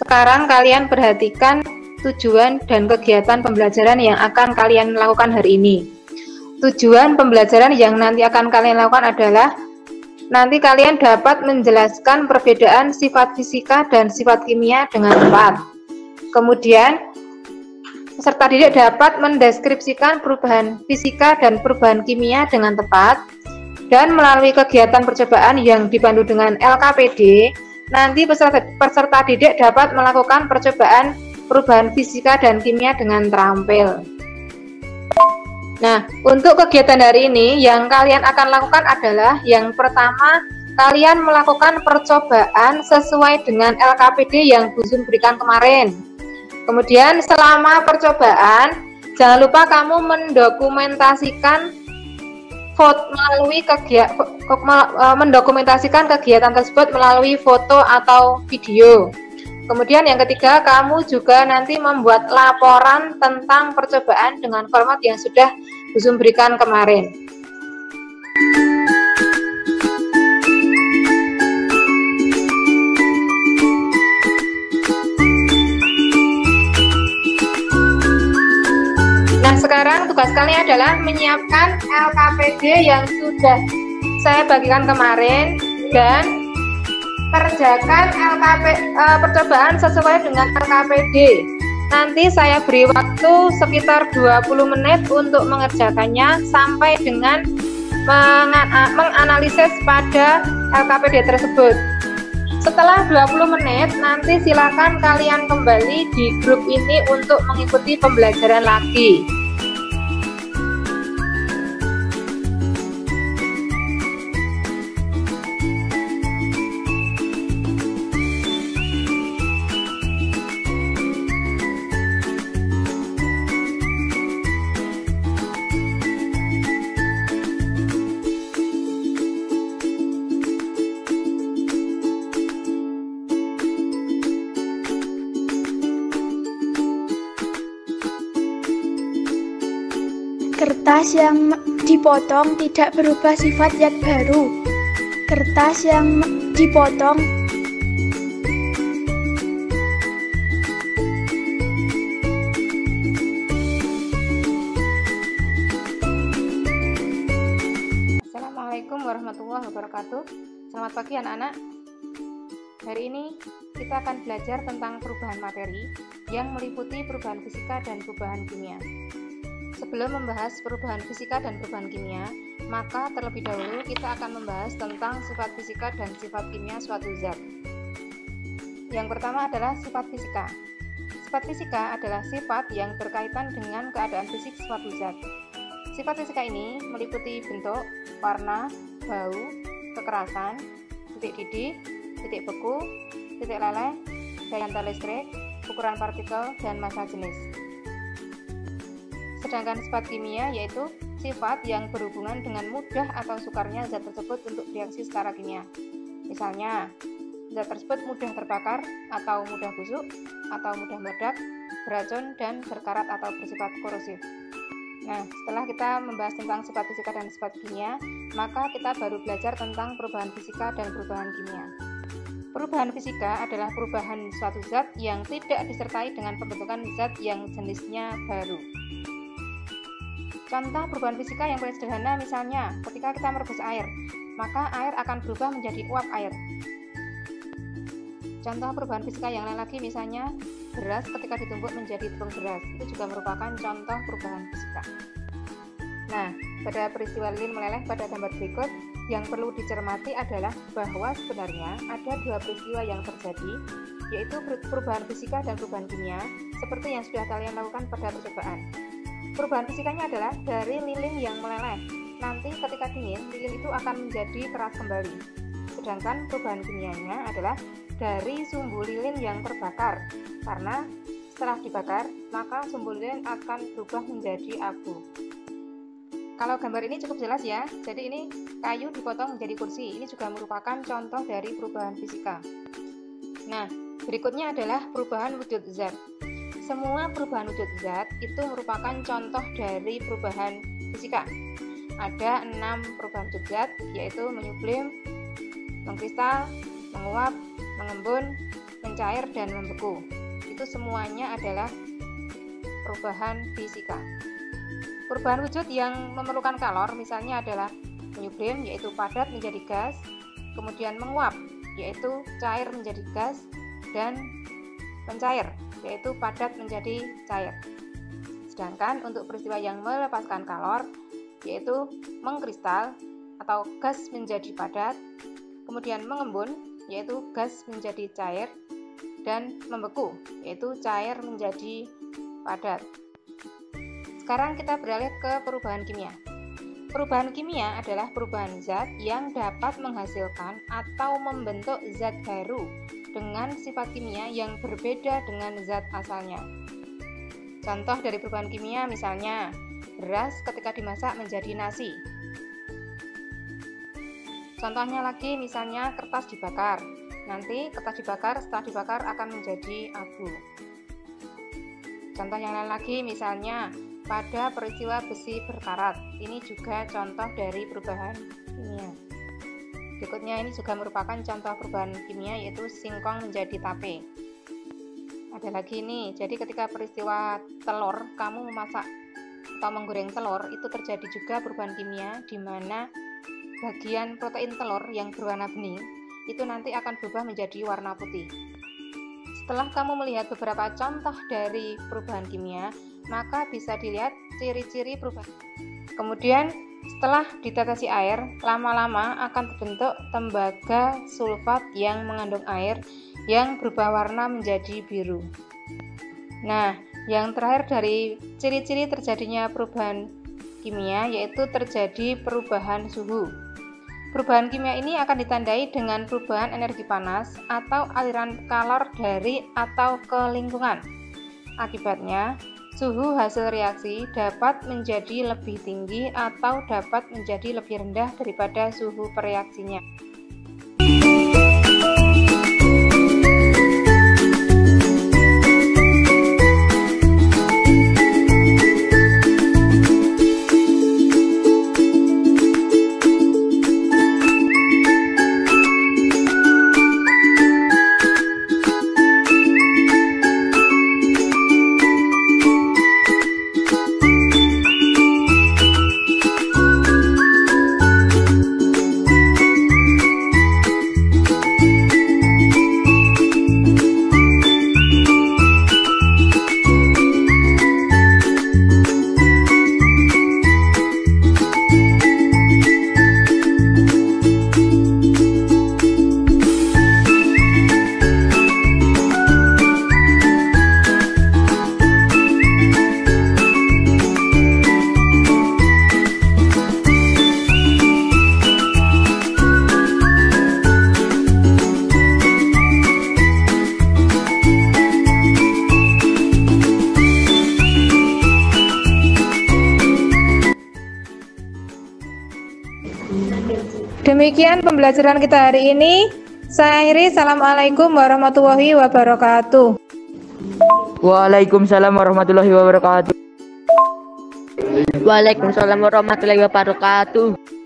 Sekarang kalian perhatikan tujuan dan kegiatan pembelajaran yang akan kalian lakukan hari ini. Tujuan pembelajaran yang nanti akan kalian lakukan adalah nanti kalian dapat menjelaskan perbedaan sifat fisika dan sifat kimia dengan tepat. Kemudian peserta didik dapat mendeskripsikan perubahan fisika dan perubahan kimia dengan tepat. Dan melalui kegiatan percobaan yang dipandu dengan LKPD, nanti peserta didik dapat melakukan percobaan perubahan fisika dan kimia dengan terampil. Nah, untuk kegiatan hari ini yang kalian akan lakukan adalah yang pertama, kalian melakukan percobaan sesuai dengan LKPD yang Bu Sun berikan kemarin. Kemudian selama percobaan, jangan lupa kamu mendokumentasikan mendokumentasikan kegiatan tersebut melalui foto atau video. Kemudian yang ketiga, kamu juga nanti membuat laporan tentang percobaan dengan format yang sudah Bu Sun berikan kemarin. Sekarang tugas kalian adalah menyiapkan LKPD yang sudah saya bagikan kemarin dan kerjakan percobaan sesuai dengan LKPD. Nanti saya beri waktu sekitar 20 menit untuk mengerjakannya sampai dengan menganalisis pada LKPD tersebut. Setelah 20 menit, nanti silakan kalian kembali di grup ini untuk mengikuti pembelajaran lagi. Kertas yang dipotong tidak berubah sifat zat baru. Kertas yang dipotong Assalamualaikum warahmatullahi wabarakatuh. Selamat pagi anak-anak. Hari ini kita akan belajar tentang perubahan materi yang meliputi perubahan fisika dan perubahan kimia. Sebelum membahas perubahan fisika dan perubahan kimia, maka terlebih dahulu kita akan membahas tentang sifat fisika dan sifat kimia suatu zat. Yang pertama adalah sifat fisika. Sifat fisika adalah sifat yang berkaitan dengan keadaan fisik suatu zat. Sifat fisika ini meliputi bentuk, warna, bau, kekerasan, titik didih, titik beku, titik leleh, daya antar listrik, ukuran partikel, dan massa jenis. Sedangkan sifat kimia yaitu sifat yang berhubungan dengan mudah atau sukarnya zat tersebut untuk bereaksi secara kimia. Misalnya, zat tersebut mudah terbakar atau mudah busuk atau mudah meledak, beracun, dan berkarat atau bersifat korosif. Nah, setelah kita membahas tentang sifat fisika dan sifat kimia, maka kita baru belajar tentang perubahan fisika dan perubahan kimia. Perubahan fisika adalah perubahan suatu zat yang tidak disertai dengan pembentukan zat yang jenisnya baru. Contoh perubahan fisika yang paling sederhana misalnya ketika kita merebus air, maka air akan berubah menjadi uap air. Contoh perubahan fisika yang lain lagi misalnya beras ketika ditumbuk menjadi tepung beras, itu juga merupakan contoh perubahan fisika. Nah, pada peristiwa lilin meleleh pada gambar berikut, yang perlu dicermati adalah bahwa sebenarnya ada dua peristiwa yang terjadi, yaitu perubahan fisika dan perubahan kimia, seperti yang sudah kalian lakukan pada percobaan. Perubahan fisikanya adalah dari lilin yang meleleh. Nanti ketika dingin, lilin itu akan menjadi keras kembali. Sedangkan perubahan kimianya adalah dari sumbu lilin yang terbakar. Karena setelah dibakar, maka sumbu lilin akan berubah menjadi abu. Kalau gambar ini cukup jelas ya. Jadi ini kayu dipotong menjadi kursi. Ini juga merupakan contoh dari perubahan fisika. Nah, berikutnya adalah perubahan wujud zat. Semua perubahan wujud zat itu merupakan contoh dari perubahan fisika. Ada 6 perubahan wujud zat, yaitu menyublim, mengkristal, menguap, mengembun, mencair dan membeku. Itu semuanya adalah perubahan fisika. Perubahan wujud yang memerlukan kalor misalnya adalah menyublim, yaitu padat menjadi gas, kemudian menguap, yaitu cair menjadi gas, dan mencair, yaitu padat menjadi cair. Sedangkan untuk peristiwa yang melepaskan kalor, yaitu mengkristal atau gas menjadi padat, kemudian mengembun, yaitu gas menjadi cair, dan membeku, yaitu cair menjadi padat. Sekarang kita beralih ke perubahan kimia. Perubahan kimia adalah perubahan zat yang dapat menghasilkan atau membentuk zat baru dengan sifat kimia yang berbeda dengan zat asalnya. Contoh dari perubahan kimia misalnya, beras ketika dimasak menjadi nasi. Contohnya lagi misalnya kertas dibakar. Nanti kertas dibakar, setelah dibakar akan menjadi abu. Contoh yang lain lagi misalnya pada peristiwa besi berkarat. Ini juga contoh dari perubahan kimia. Berikutnya ini juga merupakan contoh perubahan kimia, yaitu singkong menjadi tape. Ada lagi nih, jadi ketika peristiwa telur, kamu memasak atau menggoreng telur, itu terjadi juga perubahan kimia, di mana bagian protein telur yang berwarna bening itu nanti akan berubah menjadi warna putih. Setelah kamu melihat beberapa contoh dari perubahan kimia, maka bisa dilihat ciri-ciri perubahan. Kemudian setelah ditetesi air, lama-lama akan terbentuk tembaga sulfat yang mengandung air yang berubah warna menjadi biru. Nah, yang terakhir dari ciri-ciri terjadinya perubahan kimia yaitu terjadi perubahan suhu. Perubahan kimia ini akan ditandai dengan perubahan energi panas atau aliran kalor dari atau ke lingkungan. Akibatnya, suhu hasil reaksi dapat menjadi lebih tinggi atau dapat menjadi lebih rendah daripada suhu pereaksinya. Demikian pembelajaran kita hari ini. Saya akhiri. Assalamualaikum warahmatullahi wabarakatuh. Waalaikumsalam warahmatullahi wabarakatuh. Waalaikumsalam warahmatullahi wabarakatuh.